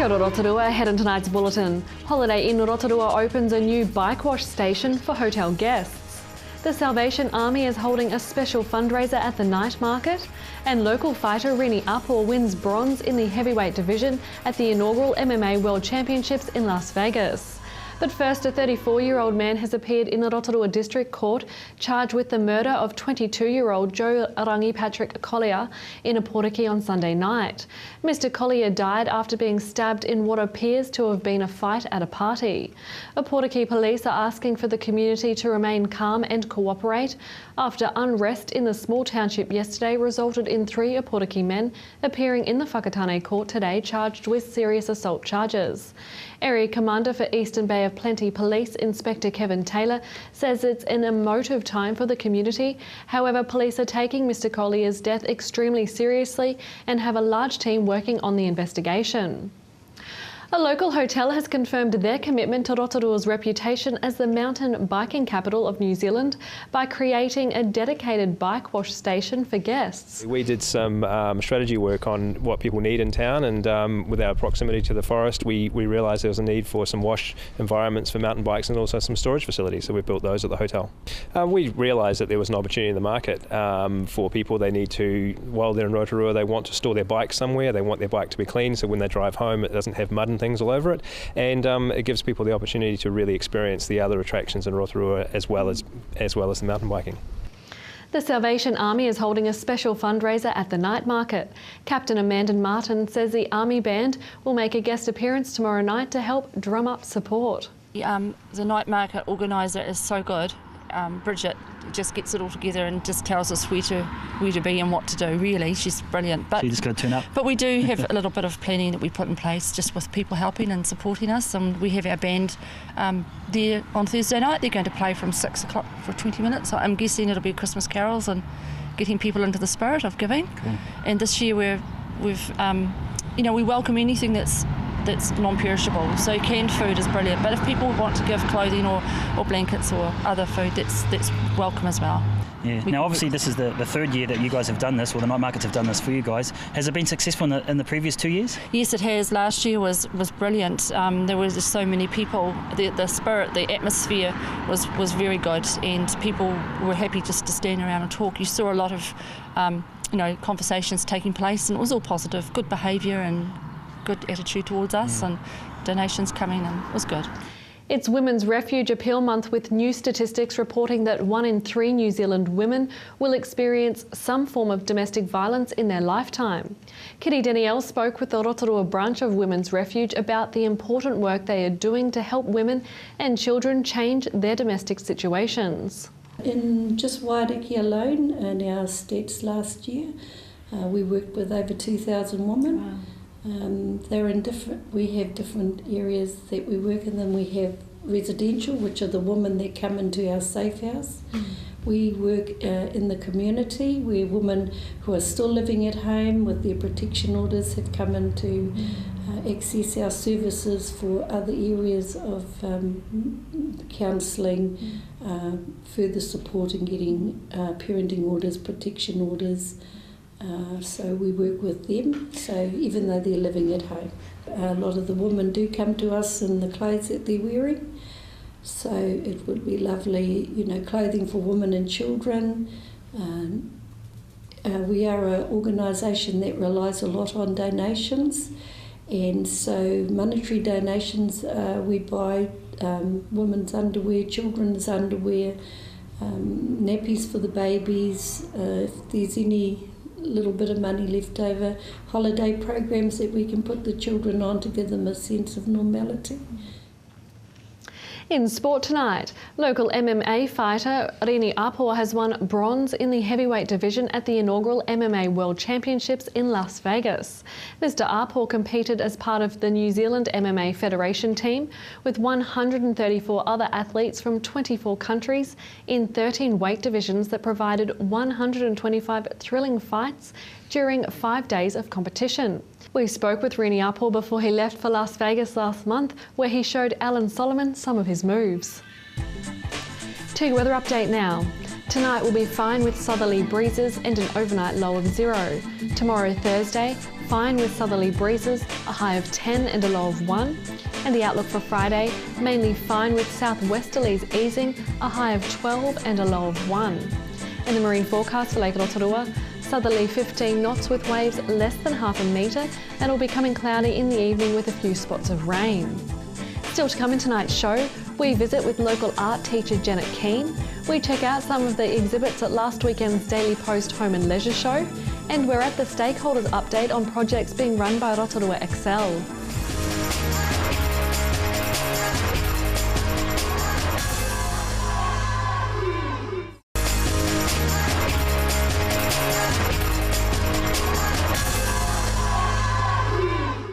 Kia ora Rotorua, ahead in tonight's bulletin. Holiday Inn Rotorua opens a new bike wash station for hotel guests. The Salvation Army is holding a special fundraiser at the night market. And local fighter Rini Apor wins bronze in the heavyweight division at the inaugural MMA World Championships in Las Vegas. But first, a 34-year-old man has appeared in the Rotorua District Court charged with the murder of 22-year-old Joe Rangi Patrick Collier in a Portaki on Sunday night. Mr Collier died after being stabbed in what appears to have been a fight at a party. A Portaki police are asking for the community to remain calm and cooperate after unrest in the small township yesterday resulted in 3 Portaki men appearing in the Whakatane court today charged with serious assault charges. Area Commander for Eastern Bay of Plenty Police, Inspector Kevin Taylor, says it's an emotive time for the community. However, police are taking Mr Collier's death extremely seriously and have a large team working on the investigation. A local hotel has confirmed their commitment to Rotorua's reputation as the mountain biking capital of New Zealand by creating a dedicated bike wash station for guests. We did some strategy work on what people need in town, and with our proximity to the forest, we realised there was a need for some wash environments for mountain bikes and also some storage facilities, so we built those at the hotel. We realised that there was an opportunity in the market for people. They need to, while they're in Rotorua, they want to store their bike somewhere. They want their bike to be clean, so when they drive home it doesn't have mud and things all over it, and it gives people the opportunity to really experience the other attractions in Rotorua as well as the mountain biking. The Salvation Army is holding a special fundraiser at the night market. Captain Amanda Martin says the Army Band will make a guest appearance tomorrow night to help drum up support. The night market organiser is so good. Bridget just gets it all together and just tells us where to be and what to do, really. She's brilliant. But so you just got to turn up. But we do have a little bit of planning that we put in place just with people helping and supporting us. And we have our band there on Thursday night. They're going to play from 6 o'clock for 20 minutes. So I'm guessing it'll be Christmas carols and getting people into the spirit of giving. Cool. And this year we welcome anything that's non-perishable, so canned food is brilliant, but if people want to give clothing or blankets or other food, that's welcome as well. Yeah. Now obviously this is the third year that you guys have done this, or the night markets have done this for you guys. Has it been successful in the previous 2 years? Yes, it has. Last year was brilliant. There was just so many people. The spirit, the atmosphere was very good, and people were happy just to stand around and talk. You saw a lot of conversations taking place, and it was all positive, good behaviour and good attitude towards us, and donations coming, and it was good. It's Women's Refuge Appeal Month, with new statistics reporting that 1 in 3 New Zealand women will experience some form of domestic violence in their lifetime. Kitty Danielle spoke with the Rotorua branch of Women's Refuge about the important work they are doing to help women and children change their domestic situations. In just Wairiki alone, in our stats last year, we worked with over 2,000 women. Wow. They're in we have different areas that we work in. Then we have residential, which are the women that come into our safe house. We work in the community, where women who are still living at home with their protection orders have come in to access our services for other areas of counselling, further support in getting parenting orders, protection orders. So we work with them, so even though they're living at home. A lot of the women do come to us in the clothes that they're wearing, so it would be lovely, clothing for women and children. We are an organisation that relies a lot on donations, and so monetary donations, we buy women's underwear, children's underwear, nappies for the babies, if there's any little bit of money left over, holiday programs that we can put the children on to give them a sense of normality. In sport tonight, local MMA fighter Rini Apor has won bronze in the heavyweight division at the inaugural MMA World Championships in Las Vegas. Mr Apor competed as part of the New Zealand MMA Federation team with 134 other athletes from 24 countries in 13 weight divisions that provided 125 thrilling fights during 5 days of competition. We spoke with Rini Apor before he left for Las Vegas last month, where he showed Alan Solomon some of his moves. To your weather update now. Tonight will be fine with southerly breezes and an overnight low of 0. Tomorrow, Thursday, fine with southerly breezes, a high of 10 and a low of 1. And the outlook for Friday, mainly fine with southwesterlies easing, a high of 12 and a low of 1. In the marine forecast for Lake Rotorua, southerly 15 knots with waves less than half a metre, and it will be coming cloudy in the evening with a few spots of rain. Still to come in tonight's show, we visit with local art teacher Janet Keane, we check out some of the exhibits at last weekend's Daily Post Home and Leisure Show, and we're at the stakeholders update on projects being run by Rotorua Excel.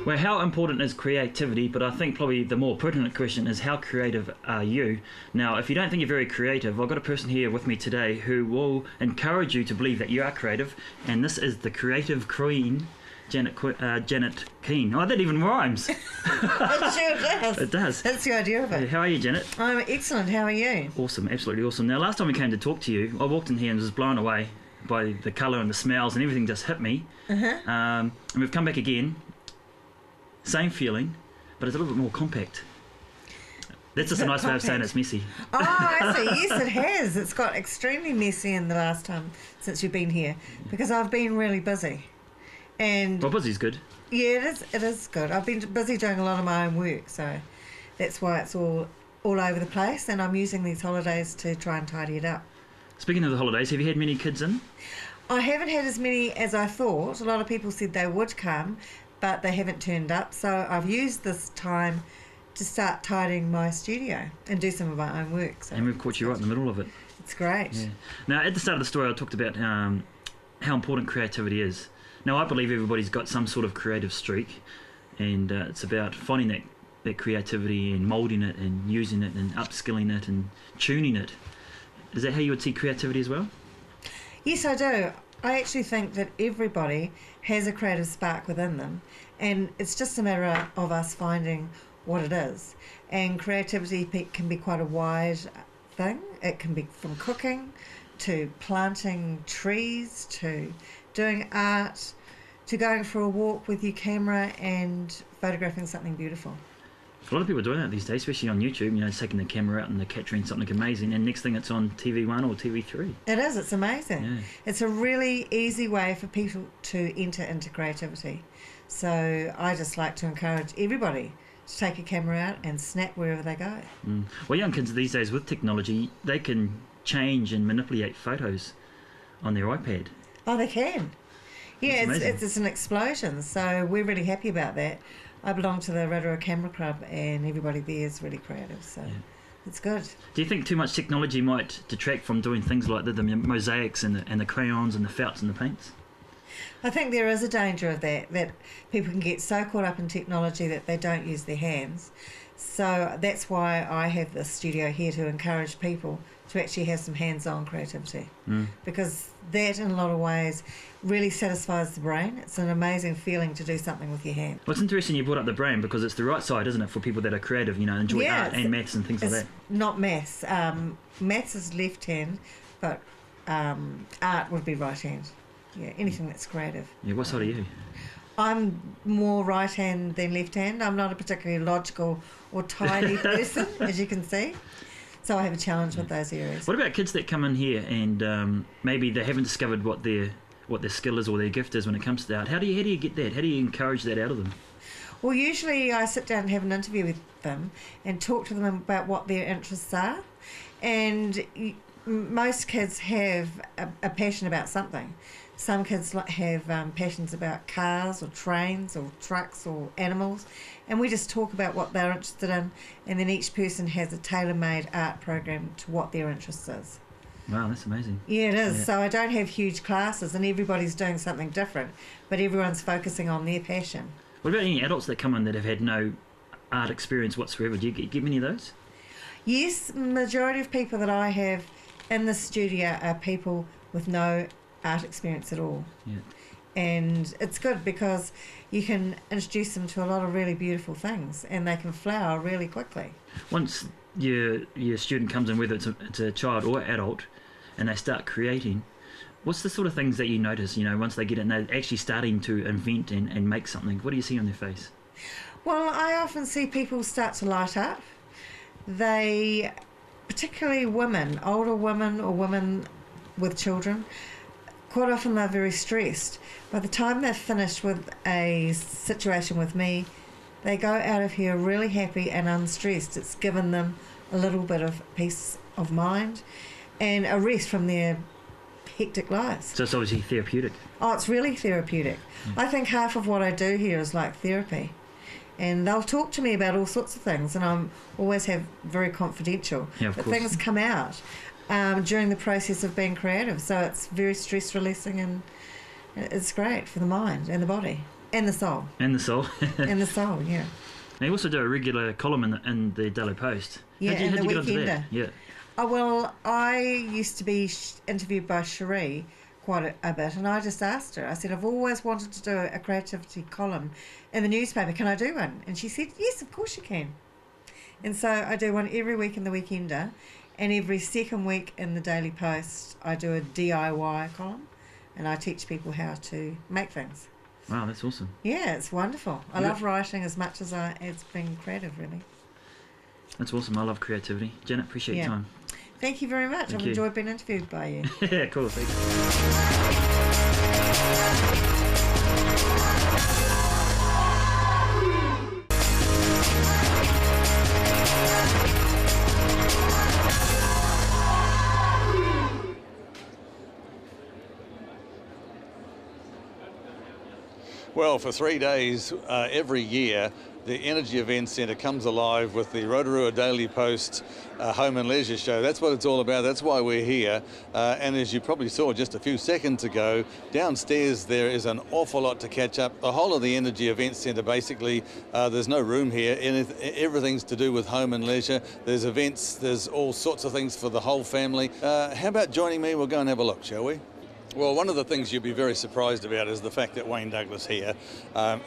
Well, how important is creativity? But I think probably the more pertinent question is, how creative are you? Now, if you don't think you're very creative, I've got a person here with me today who will encourage you to believe that you are creative, and this is the creative queen, Janet Keane. Oh, that even rhymes. It sure does. It does. That's the idea of it. How are you, Janet? I'm excellent. How are you? Awesome, absolutely awesome. Now, last time we came to talk to you, I walked in here and was blown away by the colour and the smells, and everything just hit me. And we've come back again. Same feeling, but it's a little bit more compact. That's just a nice way of saying it's messy. Oh, I see. Yes, it has. It's got extremely messy in the last time since you've been here, because I've been really busy. And well, busy's good. yeah, it is good. I've been busy doing a lot of my own work, so that's why it's all over the place, and I'm using these holidays to try and tidy it up. Speaking of the holidays, have you had many kids in? I haven't had as many as I thought. A lot of people said they would come, but they haven't turned up, so I've used this time to start tidying my studio and do some of my own work. So and we've caught you right in the middle of it. It's great. Yeah. Now, at the start of the story, I talked about how important creativity is. Now, I believe everybody's got some sort of creative streak, and it's about finding that creativity and moulding it and using it and upskilling it and tuning it. Is that how you would see creativity as well? Yes, I do. I actually think that everybody has a creative spark within them, and it's just a matter of us finding what it is. And creativity can be quite a wide thing. It can be from cooking to planting trees to doing art to going for a walk with your camera and photographing something beautiful. A lot of people are doing that these days, especially on YouTube, you know, taking the camera out and they're capturing something amazing, and next thing it's on TV1 or TV3. It is, it's amazing. Yeah. It's a really easy way for people to enter into creativity. So I just like to encourage everybody to take a camera out and snap wherever they go. Well, young kids these days with technology, they can change and manipulate photos on their iPad. Oh, they can. Yeah, That's it's an explosion, so we're really happy about that. I belong to the Rotorua Camera Club, and everybody there is really creative, so it's good. Do you think too much technology might detract from doing things like the mosaics and the crayons and the felts and the paints? I think there is a danger of that people can get so caught up in technology that they don't use their hands. So that's why I have this studio here, to encourage people to actually have some hands-on creativity, because that in a lot of ways really satisfies the brain. It's an amazing feeling to do something with your hand. Well, it's interesting you brought up the brain, because it's the right side, isn't it, for people that are creative, you know, enjoy art and maths and things like that. Not maths. Maths is left hand, but art would be right hand. Yeah, anything that's creative. Yeah, what side are you? I'm more right hand than left hand. I'm not a particularly logical or tidy person, as you can see. So I have a challenge with those areas. What about kids that come in here and maybe they haven't discovered what their skill is or their gift is when it comes to art? How do you get that? How do you encourage that out of them? Well, usually I sit down and have an interview with them and talk to them about what their interests are. And most kids have a passion about something. Some kids have passions about cars or trains or trucks or animals, and we just talk about what they're interested in, and then each person has a tailor-made art program to what their interest is. Wow, that's amazing. Yeah, it is. Yeah. So I don't have huge classes, and everybody's doing something different, but everyone's focusing on their passion. What about any adults that come in that have had no art experience whatsoever? Do you get many of those? Yes, majority of people that I have in the studio are people with no art experience at all. Yeah. And it's good because you can introduce them to a lot of really beautiful things, and they can flower really quickly. Once your student comes in, whether it's a child or adult, and they start creating, what's the sort of things that you notice, once they get it and they're actually starting to invent and make something? What do you see on their face? Well, I often see people start to light up. They, particularly women, older women or women with children, quite often they're very stressed. By the time they're finished with a situation with me, they go out of here really happy and unstressed. It's given them a little bit of peace of mind and a rest from their hectic lives. So it's obviously therapeutic. Oh, it's really therapeutic. I think half of what I do here is like therapy. And they'll talk to me about all sorts of things, and I'm always have very confidential. Yeah, of but course. things come out during the process of being creative, so it's very stress releasing, and it's great for the mind and the body and the soul. And the soul. And the soul, yeah. Now you also do a regular column in the Daily Post. Yeah, how'd you and the get onto that? Weekender. Yeah. Oh, well, I used to be interviewed by Cherie quite a bit, and I just asked her, I said, I've always wanted to do a creativity column in the newspaper, can I do one? And she said, yes, of course you can. And so I do one every week in the Weekender, and every second week in the Daily Post I do a DIY column, and I teach people how to make things. Wow, that's awesome. Yeah, it's wonderful. I Yeah. love writing as much as it's being creative, really. That's awesome. I love creativity. Janet, appreciate Yeah. your time. Thank you very much. Thank I've you. enjoyed being interviewed by you. Yeah, cool. Thank you. Well, for 3 days every year, the Energy Events Centre comes alive with the Rotorua Daily Post Home and Leisure Show. That's what it's all about. That's why we're here. And as you probably saw just a few seconds ago, downstairs there is an awful lot to catch up. The whole of the Energy Events Centre, basically, there's no room here. Everything's to do with home and leisure. There's events, there's all sorts of things for the whole family. How about joining me? We'll go and have a look, shall we? Well, one of the things you'll be very surprised about is the fact that Wayne Douglas here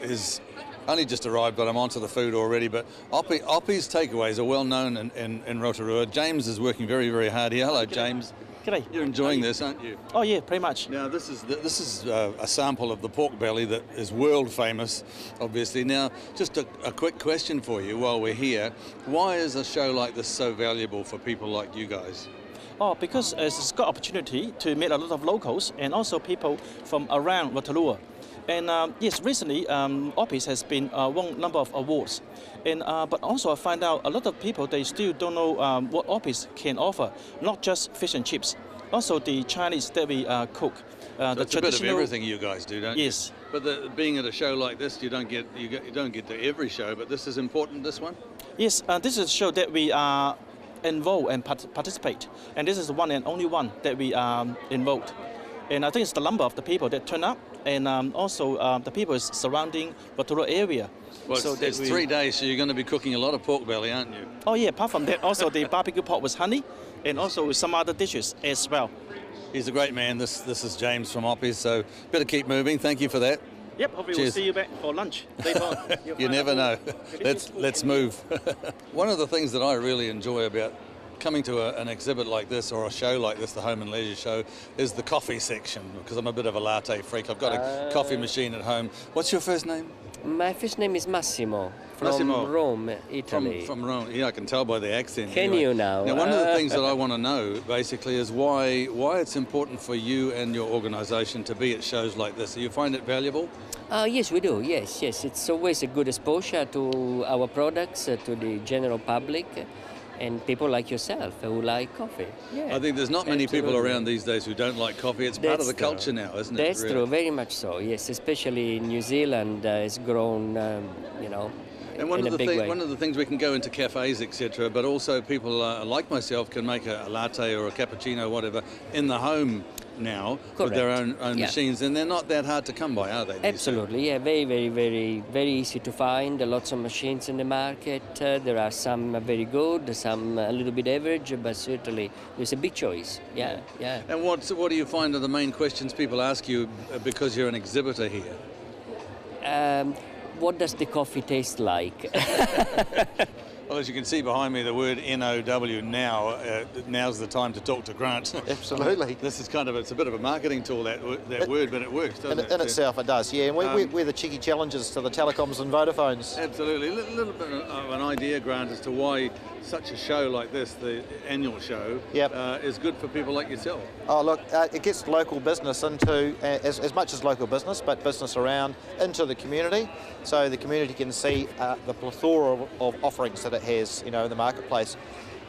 is only just arrived, but I'm onto the food already. But Oppie's Takeaways are well known in Rotorua. James is working very, very hard here. Hello, James. G'day. You're enjoying this, aren't you? Oh yeah, pretty much. Now, this is a sample of the pork belly that is world famous, obviously. Now, just a quick question for you while we're here. Why is a show like this so valuable for people like you guys? Oh, because it's got opportunity to meet a lot of locals and also people from around Rotorua. And yes, recently Oppie's has been won number of awards. And but also I find out a lot of people, they still don't know what Oppie's can offer. Not just fish and chips, also the Chinese that we cook. So the it's a bit of everything you guys do, don't you? Yes. But being at a show like this, you don't get to every show. But this is important. This one. Yes, this is a show that we are involved and participate. And this is the one and only one that we involved. And I think it's the number of the people that turn up, and also the people surrounding Rotorua area. Well, so it's 3 days, so you're going to be cooking a lot of pork belly, aren't you? Oh yeah, apart from that, also the barbecue pork with honey, and also with some other dishes as well. He's a great man. This is James from Oppie's, so better keep moving. Thank you for that. Yep, hopefully Cheers. we'll see you back for lunch later on. You never know. Let's move. One of the things that I really enjoy about coming to an exhibit like this or a show like this, the Home and Leisure Show, is the coffee section, because I'm a bit of a latte freak. I've got a coffee machine at home. What's your first name? My first name is Massimo from Massimo. Rome, Italy. From Rome. Yeah, I can tell by the accent. Can anyway. you now? Now, one of the things that I want to know, basically, is why it's important for you and your organisation to be at shows like this. Do you find it valuable? Yes, we do. Yes. It's always a good exposure to our products, to the general public, and people like yourself who like coffee. Yeah. I think there's not many people Absolutely. around these days who don't like coffee. It's part of the That's true. culture now, isn't it? That's really? true, very much so. Yes, especially in New Zealand, it's grown, And one in of a the big way. one of the things we can go into cafes, etc. But also people like myself can make a latte or a cappuccino, whatever, in the home now with their own Yeah. machines, and they're not that hard to come by, are they? these days? Absolutely, yeah, very, very, very, very easy to find. Lots of machines in the market. There are some very good, some a little bit average, but certainly there's a big choice. Yeah. And what do you find are the main questions people ask you because you're an exhibitor here? What does the coffee taste like? Well, as you can see behind me, the word NOW now, now's the time to talk to Grant. Absolutely. This is it's a bit of a marketing tool, that word, but it works, doesn't it? In itself, it does, yeah. And we're the cheeky challengers to the telecoms and Vodafones. Absolutely. A little bit of an idea, Grant, as to why such a show like this, the annual show, is good for people like yourself. Oh, look, it gets local business into, as much as local business, but business around, into the community, so the community can see the plethora of offerings that it has, in the marketplace.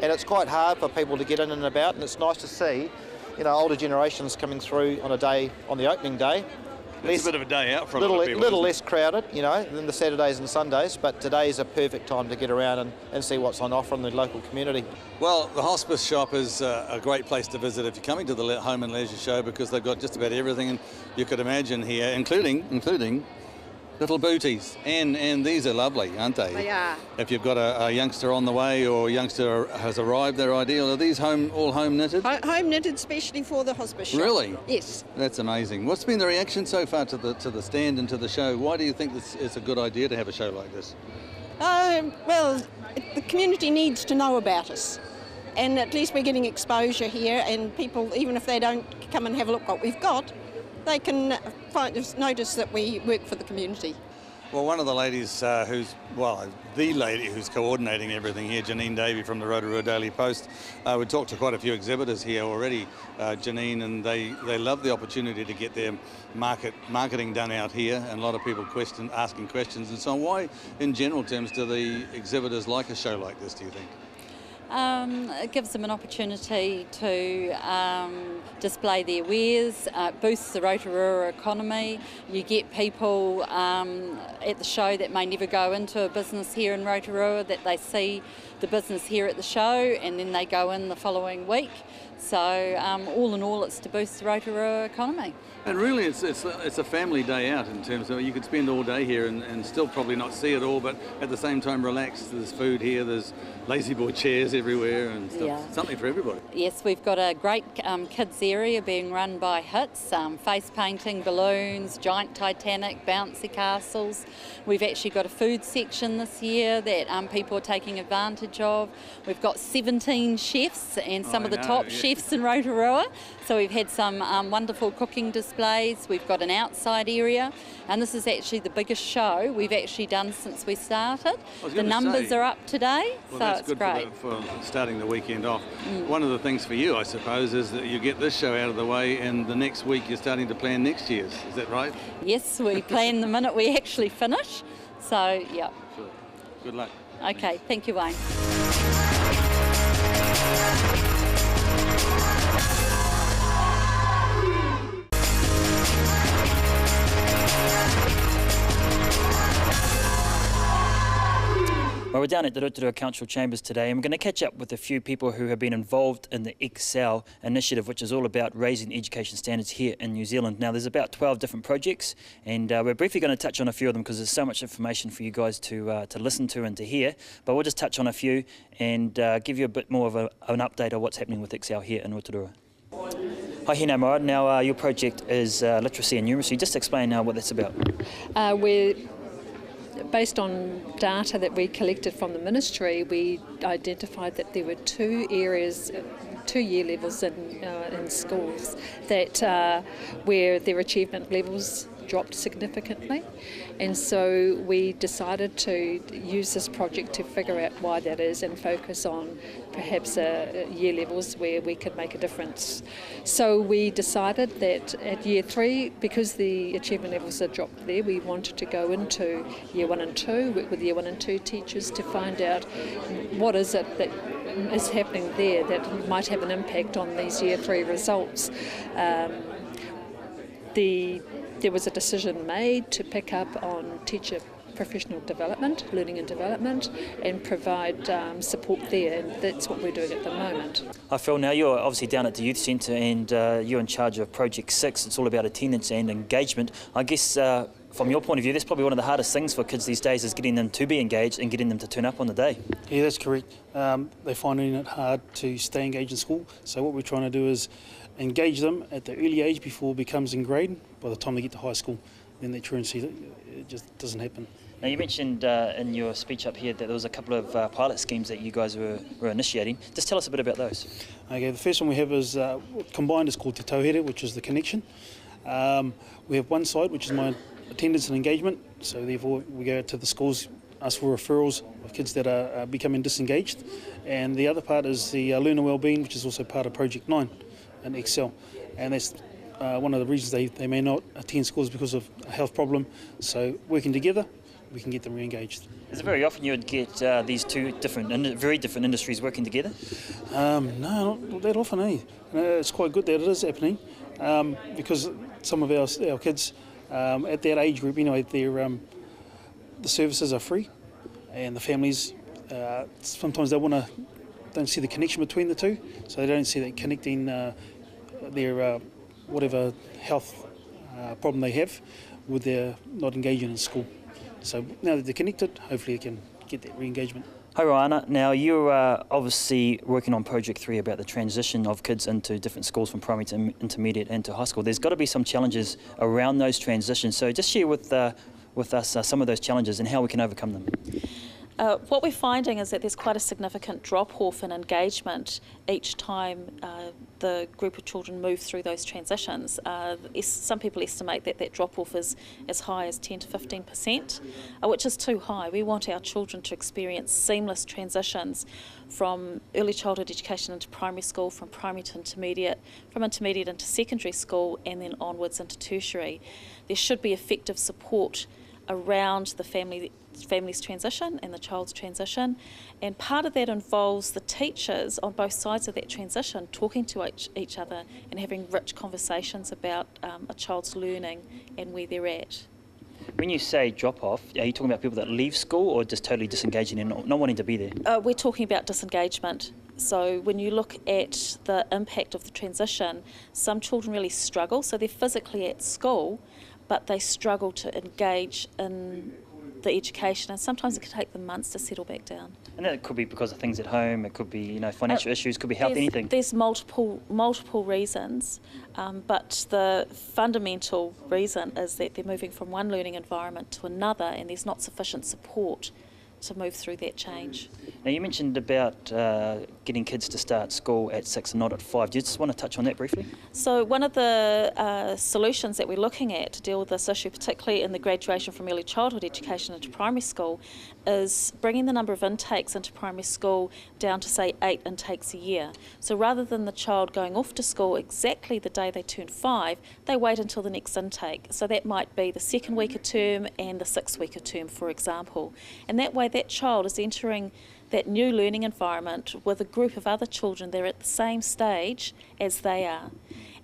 And it's quite hard for people to get in and about, and it's nice to see, older generations coming through on the opening day. It's a bit of a day out for a lot of people. Little less crowded, than the Saturdays and Sundays, but today's a perfect time to get around and see what's on offer in the local community. Well, the hospice shop is a great place to visit if you're coming to the Home and Leisure Show, because they've got just about everything and you could imagine here, including little booties, and these are lovely, aren't they? They are. If you've got a youngster on the way or a youngster has arrived, they're ideal. Are these all home knitted? Home knitted, especially for the hospice shop. Really? Yes. That's amazing. What's been the reaction so far to the stand and to the show? Why do you think this is a good idea to have a show like this? Well, the community needs to know about us, and at least we're getting exposure here, and people, even if they don't come and have a look what we've got, they can notice that we work for the community. Well, one of the ladies the lady who's coordinating everything here, Janine Davey from the Rotorua Daily Post, we talked to quite a few exhibitors here already, Janine, and they love the opportunity to get their marketing done out here, and a lot of people asking questions and so on. Why, in general terms, do the exhibitors like a show like this, do you think? It gives them an opportunity to display their wares, boosts the Rotorua economy. You get people at the show that may never go into a business here in Rotorua, that they see the business here at the show and then they go in the following week. So all in all, it's to boost the Rotorua economy. And really, it's a family day out in terms of you could spend all day here and still probably not see it all, but at the same time relax. There's food here, there's lazy boy chairs everywhere and stuff. Yeah. Something for everybody. Yes, we've got a great kids area being run by HITS, face painting, balloons, giant Titanic, bouncy castles. We've actually got a food section this year that people are taking advantage of. We've got 17 chefs and some of the top chefs in Rotorua. So we've had some wonderful cooking displays. We've got an outside area, and this is actually the biggest show we've actually done since we started. The numbers are up today, well, so that's it's good great. For starting the weekend off. One of the things for you, I suppose, is that you get this show out of the way, and the next week you're starting to plan next year's. Is that right? Yes, we plan the minute we actually finish. So, yeah. Sure. Good luck. Okay, thank you, Wayne. Well, we're down at the Rotorua Council Chambers today, and we're going to catch up with a few people who have been involved in the Excel initiative, which is all about raising education standards here in New Zealand. Now, there's about 12 different projects, and we're briefly going to touch on a few of them because there's so much information for you guys to listen to and to hear. But we'll just touch on a few and give you a bit more of an update of what's happening with Excel here in Rotorua. Hi, Hina Morad. Now, your project is literacy and numeracy. Just explain what that's about. We're based on data that we collected from the ministry, we identified that there were two areas, 2 year levels in schools that where their achievement levels dropped significantly, and so we decided to use this project to figure out why that is and focus on perhaps year levels where we could make a difference. So we decided that at year 3, because the achievement levels had dropped there, we wanted to go into year 1 and 2, work with year 1 and 2 teachers to find out what is it that is happening there that might have an impact on these year 3 results. There was a decision made to pick up on teacher professional development, learning and development, and provide support there, and that's what we're doing at the moment. Hi Phil, now you're obviously down at the youth centre and you're in charge of Project 6. It's all about attendance and engagement. I guess from your point of view, that's probably one of the hardest things for kids these days is getting them to be engaged and getting them to turn up on the day. Yeah, that's correct. They're finding it hard to stay engaged in school, so what we're trying to do is engage them at the early age before it becomes ingrained by the time they get to high school. then that truancy it just doesn't happen. Now you mentioned in your speech up here that there was a couple of pilot schemes that you guys were initiating. Just tell us a bit about those. Okay, the first one we have is combined is called Te Tauhere, which is the connection. We have one side, which is my attendance and engagement, so therefore we go to the schools, ask for referrals of kids that are becoming disengaged, and the other part is the learner wellbeing, which is also part of Project 9 in Excel, and that's one of the reasons they may not attend schools because of a health problem. So working together, we can get them re-engaged. Is it very often you would get these two very different industries working together? No, not that often, eh? It's quite good that it is happening, because some of our kids at that age group, the services are free, and the families sometimes don't see the connection between the two, so they don't see that connecting their whatever health problem they have with their not engaging in school. So now that they're connected, hopefully they can get that re-engagement. Hi Roana, now you're obviously working on Project 3 about the transition of kids into different schools from primary to intermediate and to high school. There's got to be some challenges around those transitions, so just share with us some of those challenges and how we can overcome them. What we're finding is that there's quite a significant drop-off in engagement each time the group of children move through those transitions. Some people estimate that drop-off is as high as 10 to 15%, which is too high. We want our children to experience seamless transitions from early childhood education into primary school, from primary to intermediate, from intermediate into secondary school, and then onwards into tertiary. There should be effective support around the family's transition and the child's transition, and part of that involves the teachers on both sides of that transition talking to each other and having rich conversations about a child's learning and where they're at. When you say drop off, are you talking about people that leave school or just totally disengaging and not wanting to be there? We're talking about disengagement. So when you look at the impact of the transition, some children really struggle, so they're physically at school but they struggle to engage in the education, and sometimes it can take them months to settle back down. And that could be because of things at home, it could be financial issues, could be health, anything. There's multiple reasons, but the fundamental reason is that they're moving from one learning environment to another, and there's not sufficient support to move through that change. Now you mentioned about getting kids to start school at 6 and not at 5. Do you just want to touch on that briefly? So one of the solutions that we're looking at to deal with this issue, particularly in the graduation from early childhood education into primary school, is bringing the number of intakes into primary school down to say 8 intakes a year. So rather than the child going off to school exactly the day they turn 5, they wait until the next intake. So that might be the second week of term and the 6th week of term, for example. And that way that child is entering that new learning environment with a group of other children that are at the same stage as they are.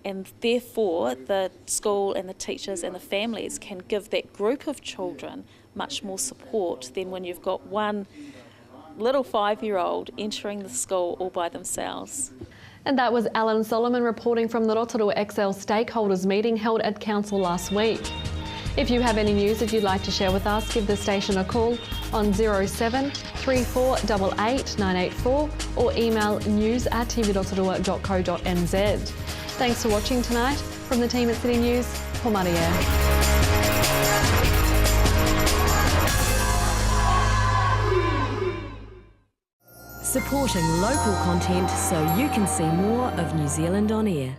And therefore the school and the teachers and the families can give that group of children much more support than when you've got one little 5-year-old entering the school all by themselves. And that was Alan Solomon reporting from the Rotorua XL stakeholders meeting held at Council last week. If you have any news that you'd like to share with us, give the station a call on 07 3488 984 or email news@tvrotorua.co.nz. Thanks for watching tonight. From the team at City News, Paul Maria. Supporting local content so you can see more of New Zealand on air.